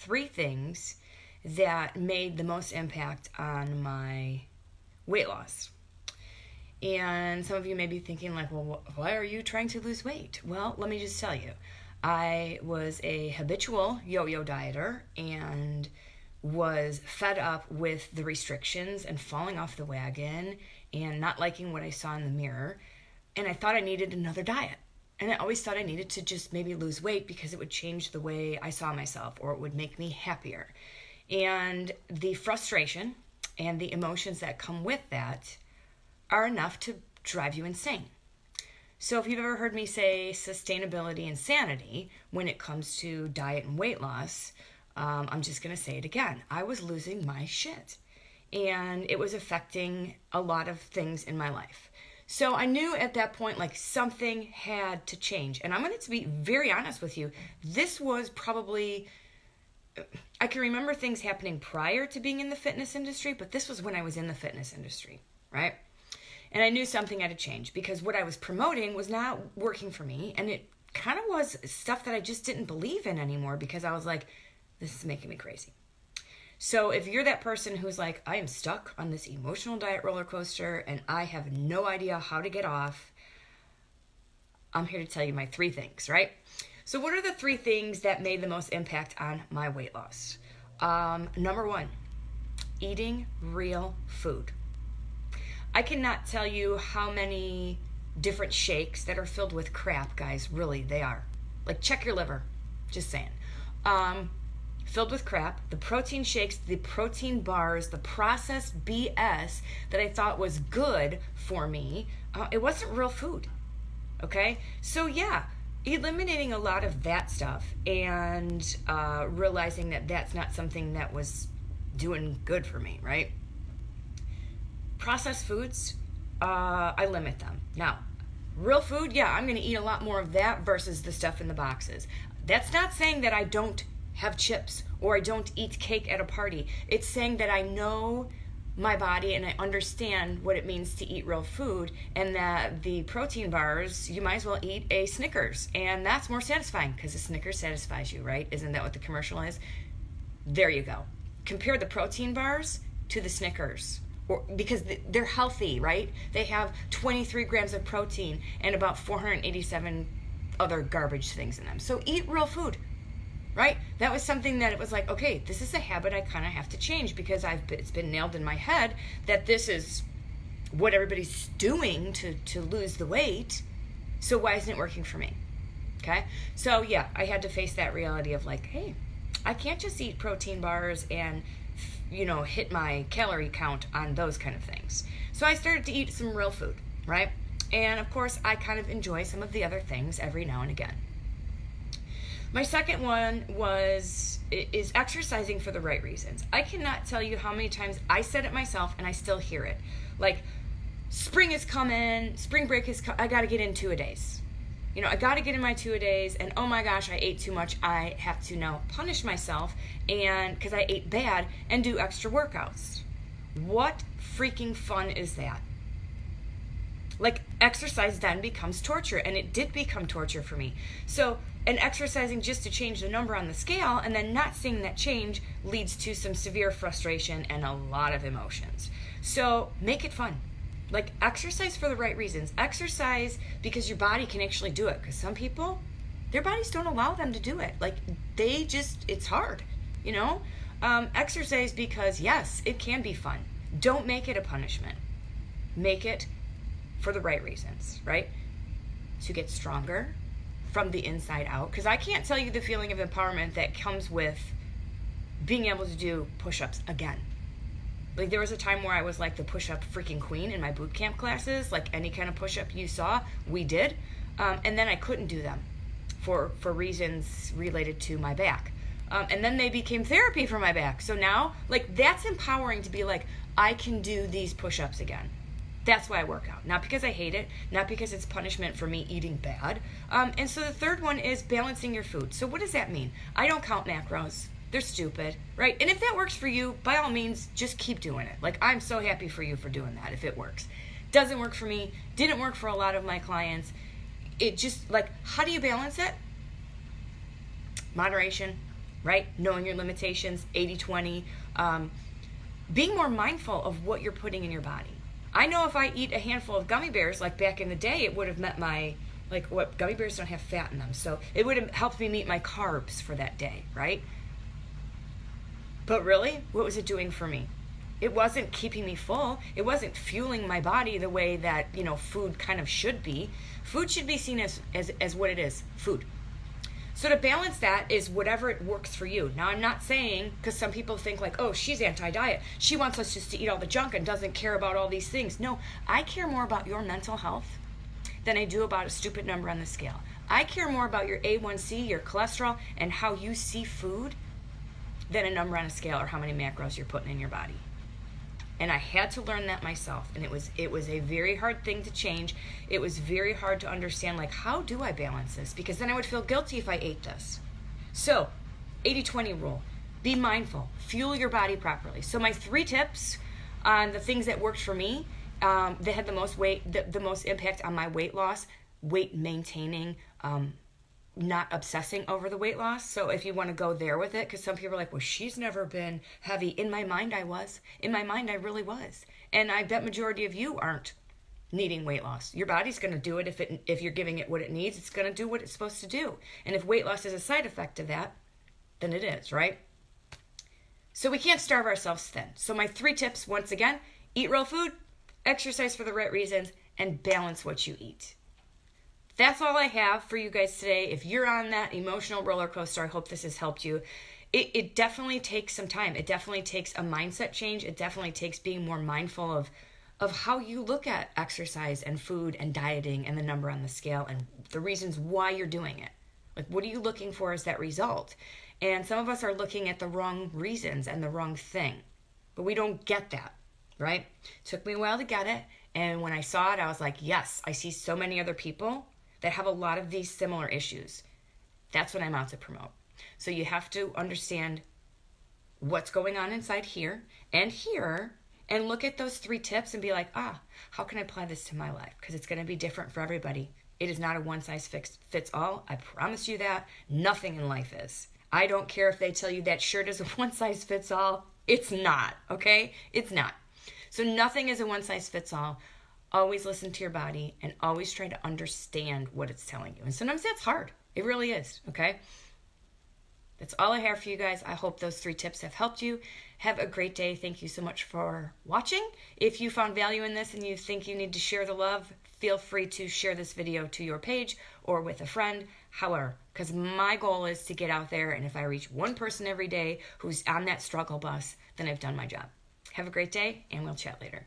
3 things that made the most impact on my weight loss. And some of you may be thinking like, well, why are you trying to lose weight? Well, let me just tell you. I was a habitual yo-yo dieter and was fed up with the restrictions and falling off the wagon and not liking what I saw in the mirror. And I thought I needed another diet. And I always thought I needed to just maybe lose weight because it would change the way I saw myself or it would make me happier. And the frustration and the emotions that come with that are enough to drive you insane. So if you've ever heard me say sustainability and sanity when it comes to diet and weight loss, I'm just going to say it again. I was losing my shit. And it was affecting a lot of things in my life. So I knew at that point, like, something had to change. And I'm going to be very honest with you. This was probably, I can remember things happening prior to being in the fitness industry, but this was when I was in the fitness industry, right? And I knew something had to change because what I was promoting was not working for me. And it kind of was stuff that I just didn't believe in anymore because I was like, this is making me crazy. So if you're that person who's like, I am stuck on this emotional diet roller coaster and I have no idea how to get off, I'm here to tell you my 3 things, right? So what are the 3 things that made the most impact on my weight loss? Number 1, eating real food. I cannot tell you how many different shakes that are filled with crap, guys. Really, they are. Like, check your liver. Just saying. Filled with crap. The protein shakes, the protein bars, the processed BS that I thought was good for me, it wasn't real food. Okay? So, yeah, eliminating a lot of that stuff and realizing that that's not something that was doing good for me, right? Processed foods, I limit them. Now, real food, yeah, I'm going to eat a lot more of that versus the stuff in the boxes. That's not saying that I don't have chips or I don't eat cake at a party. It's saying that I know my body and I understand what it means to eat real food, and that the protein bars, you might as well eat a Snickers, and that's more satisfying because a Snickers satisfies you, right? Isn't that what the commercial is? There you go. Compare the protein bars to the Snickers. Because they're healthy, right? They have 23 grams of protein and about 487 other garbage things in them. So eat real food, right? That was something that it was like, okay, this is a habit I kind of have to change because it's been nailed in my head that this is what everybody's doing to lose the weight. So why isn't it working for me? Okay? So yeah, I had to face that reality of like, hey, I can't just eat protein bars and hit my calorie count on those kind of things. So I started to eat some real food, right? And of course, I kind of enjoy some of the other things every now and again. My second one is exercising for the right reasons. I cannot tell you how many times I said it myself and I still hear it. Like, spring is coming, spring break is I got to get in 2-a-days. I got to get in my 2-a-days, and oh my gosh, I ate too much. I have to now punish myself and because I ate bad and do extra workouts. What freaking fun is that? Like, exercise then becomes torture, and it did become torture for me. So, and exercising just to change the number on the scale and then not seeing that change leads to some severe frustration and a lot of emotions. So, make it fun. Like, exercise for the right reasons. Exercise because your body can actually do it. Because some people, their bodies don't allow them to do it. Like, it's hard, Exercise because, yes, it can be fun. Don't make it a punishment. Make it for the right reasons, right? To get stronger from the inside out. Because I can't tell you the feeling of empowerment that comes with being able to do push-ups again. Like, there was a time where I was like the push-up freaking queen in my boot camp classes. Like, any kind of push-up you saw, we did. And then I couldn't do them for reasons related to my back. And then they became therapy for my back. So now, like, that's empowering to be like, I can do these push-ups again. That's why I work out. Not because I hate it, not because it's punishment for me eating bad. And so the third one is balancing your food. So what does that mean? I don't count macros. They're stupid, right? And if that works for you, by all means, just keep doing it. Like, I'm so happy for you for doing that if it works. Doesn't work for me. Didn't work for a lot of my clients. It just, like, how do you balance it? Moderation, right? Knowing your limitations, 80-20, being more mindful of what you're putting in your body. I know if I eat a handful of gummy bears, like back in the day, it would have met my, like what, gummy bears don't have fat in them, so it would have helped me meet my carbs for that day, right? But really, what was it doing for me? It wasn't keeping me full. It wasn't fueling my body the way that, food kind of should be. Food should be seen as what it is, food. So to balance that is whatever it works for you. Now, I'm not saying, because some people think like, oh, she's anti-diet. She wants us just to eat all the junk and doesn't care about all these things. No, I care more about your mental health than I do about a stupid number on the scale. I care more about your A1C, your cholesterol, and how you see food than a number on a scale or how many macros you're putting in your body. And I had to learn that myself, and it was a very hard thing to change. It was very hard to understand, like, how do I balance this? Because then I would feel guilty if I ate this. So, 80-20 rule. Be mindful. Fuel your body properly. So my 3 tips on the things that worked for me, that had the most impact on my weight loss, weight maintaining, not obsessing over the weight loss. So if you want to go there with it, because some people are like, well, she's never been heavy. In my mind, I was. In my mind, I really was. And I bet majority of you aren't needing weight loss. Your body's going to do it if you're giving it what it needs. It's going to do what it's supposed to do. And if weight loss is a side effect of that, then it is, right? So we can't starve ourselves thin. So my 3 tips, once again, eat real food, exercise for the right reasons, and balance what you eat. That's all I have for you guys today. If you're on that emotional roller coaster, I hope this has helped you. It definitely takes some time. It definitely takes a mindset change. It definitely takes being more mindful of how you look at exercise and food and dieting and the number on the scale and the reasons why you're doing it. Like, what are you looking for as that result? And some of us are looking at the wrong reasons and the wrong thing. But we don't get that, right? Took me a while to get it. And when I saw it, I was like, yes, I see so many other people that have a lot of these similar issues. That's what I'm out to promote. So you have to understand what's going on inside here, and look at those 3 tips and be like, how can I apply this to my life? Because it's going to be different for everybody. It is not a one-size-fits-all. I promise you that. Nothing in life is. I don't care if they tell you that shirt is a one-size-fits-all. It's not, okay? It's not. So nothing is a one-size-fits-all. Always listen to your body and always try to understand what it's telling you. And sometimes that's hard. It really is, okay? That's all I have for you guys. I hope those 3 tips have helped you. Have a great day. Thank you so much for watching. If you found value in this and you think you need to share the love, feel free to share this video to your page or with a friend. However, because my goal is to get out there, and if I reach one person every day who's on that struggle bus, then I've done my job. Have a great day, and we'll chat later.